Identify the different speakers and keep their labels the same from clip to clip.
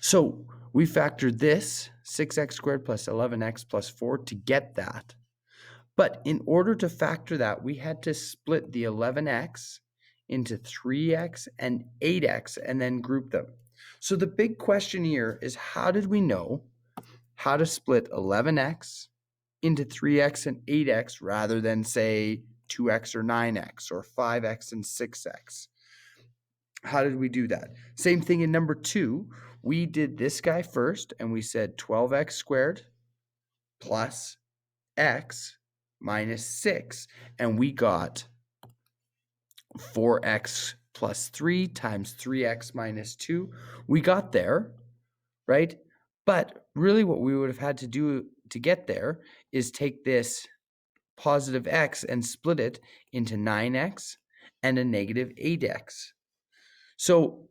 Speaker 1: So we factored this 6x squared plus 11x plus 4 to get that. But in order to factor that, we had to split the 11x into 3x and 8x and then group them. So the big question here is, how did we know how to split 11x into 3x and 8x rather than, say, 2x or 9x or 5x and 6x? How did we do that? Same thing in number 2. We did this guy first, and we said 12x squared plus x minus 6, and we got 4x plus 3 times 3x minus 2. We got there, right? But really what we would have had to do to get there is take this positive x and split it into 9x and a negative 8x. So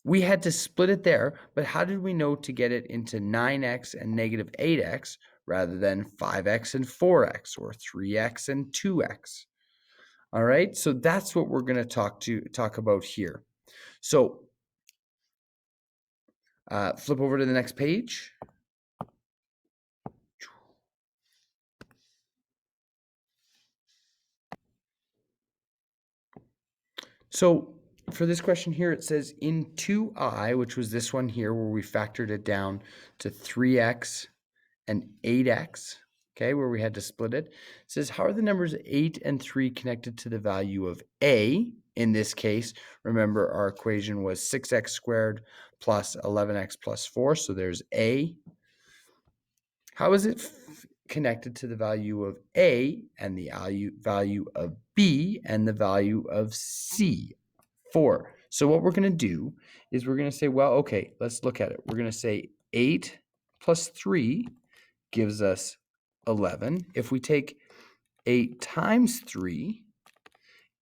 Speaker 1: we had to split it there, but how did we know to get it into 9x and negative 8x rather than 5x and 4x or 3x and 2x? All right, so that's what we're going to talk about here. So flip over to the next page. So for this question here, it says in 2i, which was this one here where we factored it down to 3x and 8x, okay, where we had to split it. It says, how are the numbers 8 and 3 connected to the value of a? In this case, remember our equation was 6x squared plus 11x plus 4, so there's a. How is it connected to the value of a and the value of b and the value of c? 4. So what we're going to do is we're going to say, well, okay, let's look at it. We're going to say 8 plus 3 gives us 11. If we take 8 times 3,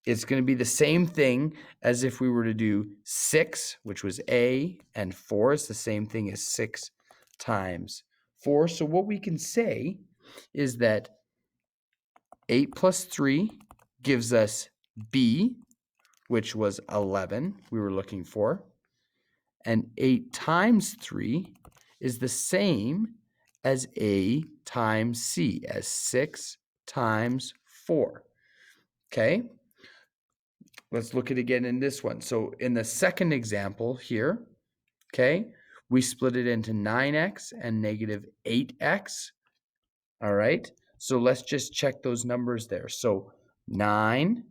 Speaker 1: it's going to be the same thing as if we were to do 6, which was a, and 4 is the same thing as 6 times 4. So what we can say is that 8 plus 3 gives us b, which was 11 we were looking for. And 8 times 3 is the same as a times c, as 6 times 4. Okay? Let's look at it again in this one. So in the second example here, okay, we split it into 9x and negative 8x. All right? So let's just check those numbers there. So 9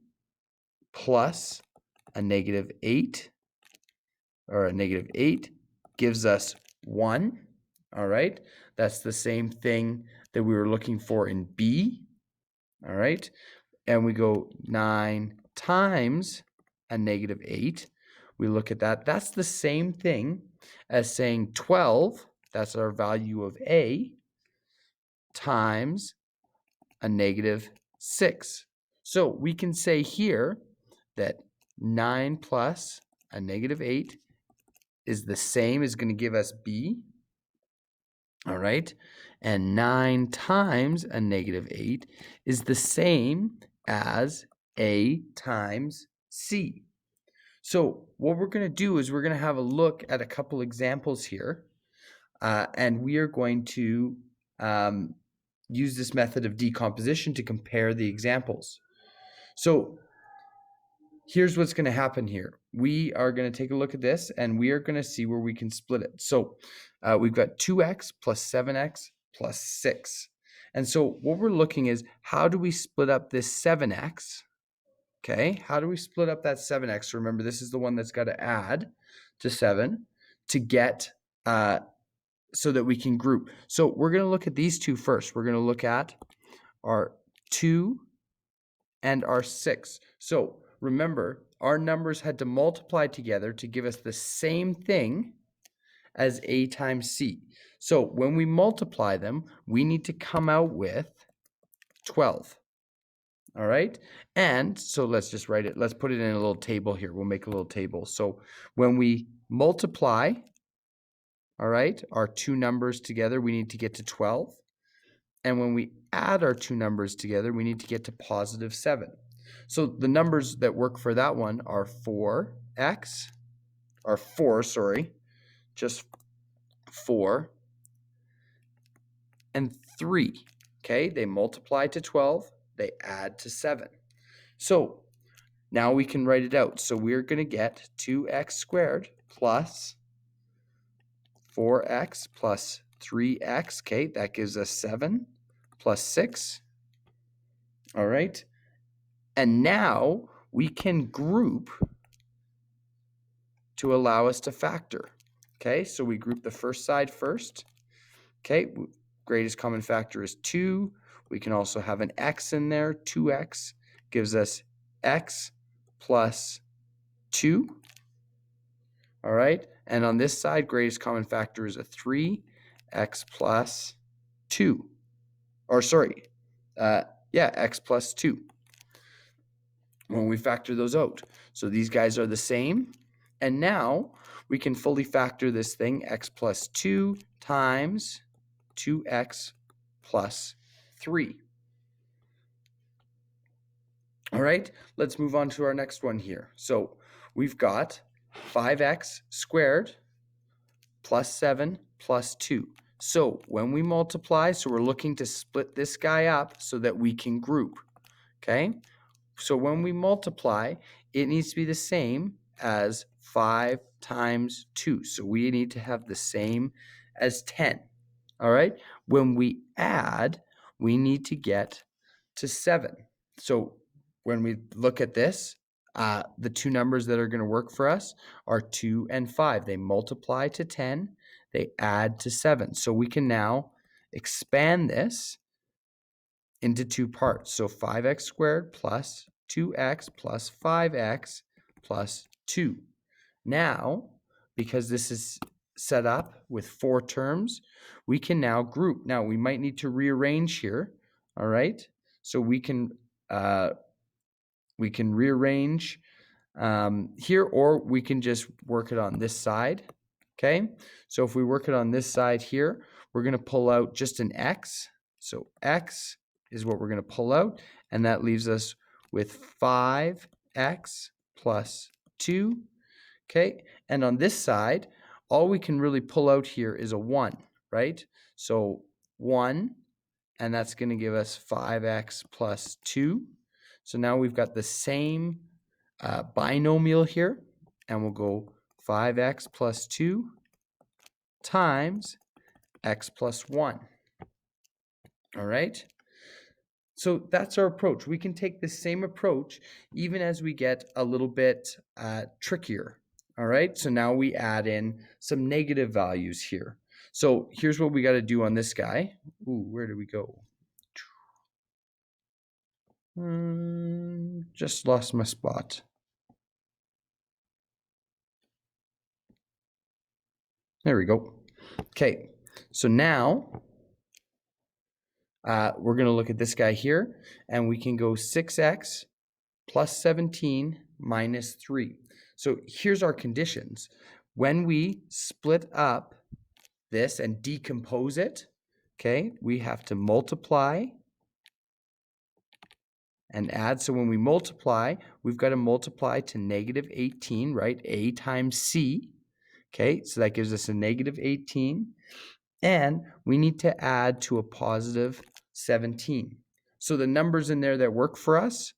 Speaker 1: plus a negative 8, or a negative 8, gives us 1. All right? That's the same thing that we were looking for in B. All right? And we go 9 times a negative 8. We look at that. That's the same thing as saying 12, that's our value of A, times a negative 6. So we can say here that 9 plus a negative 8 is the same, is going to give us B. All right. And 9 times a negative 8 is the same as A times C. So what we're going to do is we're going to have a look at a couple examples here. And we are going to use this method of decomposition to compare the examples. So here's what's going to happen here. We are going to take a look at this, and we are going to see where we can split it. So we've got 2x plus 7x plus 6. And so what we're looking is, how do we split up this 7x? Okay, how do we split up that 7x? Remember, this is the one that's got to add to 7 to get so that we can group. So we're going to look at these two first. We're going to look at our 2 and our 6. So remember, our numbers had to multiply together to give us the same thing as A times C. So when we multiply them, we need to come out with 12. All right? And so let's just write it. Let's put it in a little table here. We'll make a little table. So when we multiply, all right, our two numbers together, we need to get to 12. And when we add our two numbers together, we need to get to positive 7. So the numbers that work for that one are 4x, or 4, sorry, just 4, and 3. Okay, they multiply to 12, they add to 7. So now we can write it out. So we're going to get 2x squared plus 4x plus 3x. Okay, that gives us 7 plus 6. All right. And now we can group to allow us to factor. Okay, so we group the first side first. Okay, greatest common factor is 2. We can also have an x in there. 2x gives us x plus 2. All right, and on this side, greatest common factor is a 3, x plus 2. Or sorry, x plus 2. When we factor those out. So these guys are the same. And now we can fully factor this thing, x plus 2 times 2x plus 3. All right, let's move on to our next one here. So we've got 5x squared plus 7 plus 2. So when we multiply, so we're looking to split this guy up so that we can group, okay? So when we multiply, it needs to be the same as 5 times 2. So we need to have the same as 10. All right? When we add, we need to get to 7. So when we look at this, the two numbers that are going to work for us are 2 and 5. They multiply to 10. They add to 7. So we can now expand this into two parts. So 5x squared plus 2x plus 5x plus 2. Now, because this is set up with 4 terms, we can now group. Now, we might need to rearrange here, all right? So we can rearrange here, or we can just work it on this side, okay? So if we work it on this side here, we're going to pull out just an x. So x is what we're going to pull out, and that leaves us with 5x plus 2, okay? And on this side, all we can really pull out here is a 1, right? So 1, and that's going to give us 5x plus 2. So now we've got the same binomial here, and we'll go 5x plus 2 times x plus 1. All right? So that's our approach. We can take the same approach even as we get a little bit trickier. All right, so now we add in some negative values here. So here's what we got to do on this guy. Ooh, where did we go? Just lost my spot. There we go. Okay, so now we're going to look at this guy here, and we can go 6x plus 17 minus 3. So here's our conditions. When we split up this and decompose it, okay, we have to multiply and add. So when we multiply, we've got to multiply to negative 18, right? A times C. Okay, so that gives us a negative 18. And we need to add to a positive 17. So the numbers in there that work for us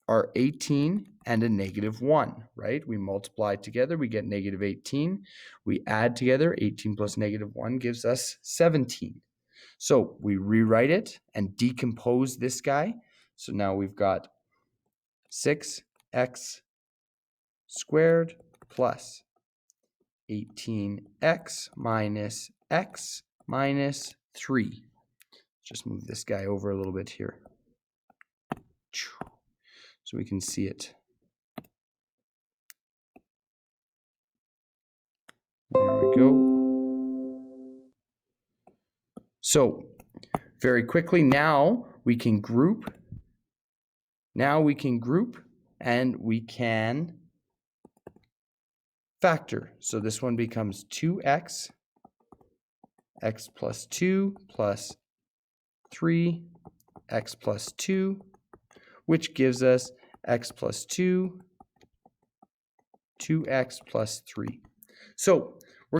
Speaker 1: are 18 and a negative 1, right? We multiply together, we get negative 18. We add together, 18 plus negative 1 gives us 17. So we rewrite it and decompose this guy. So now we've got 6x squared plus 18x minus x minus 3. Just move this guy over a little bit here so we can see it. There we go. So very quickly, now we can group. Now we can group and we can factor. So this one becomes 2x, x plus 2 plus 3, x plus 2, which gives us x plus 2, 2x plus 3. So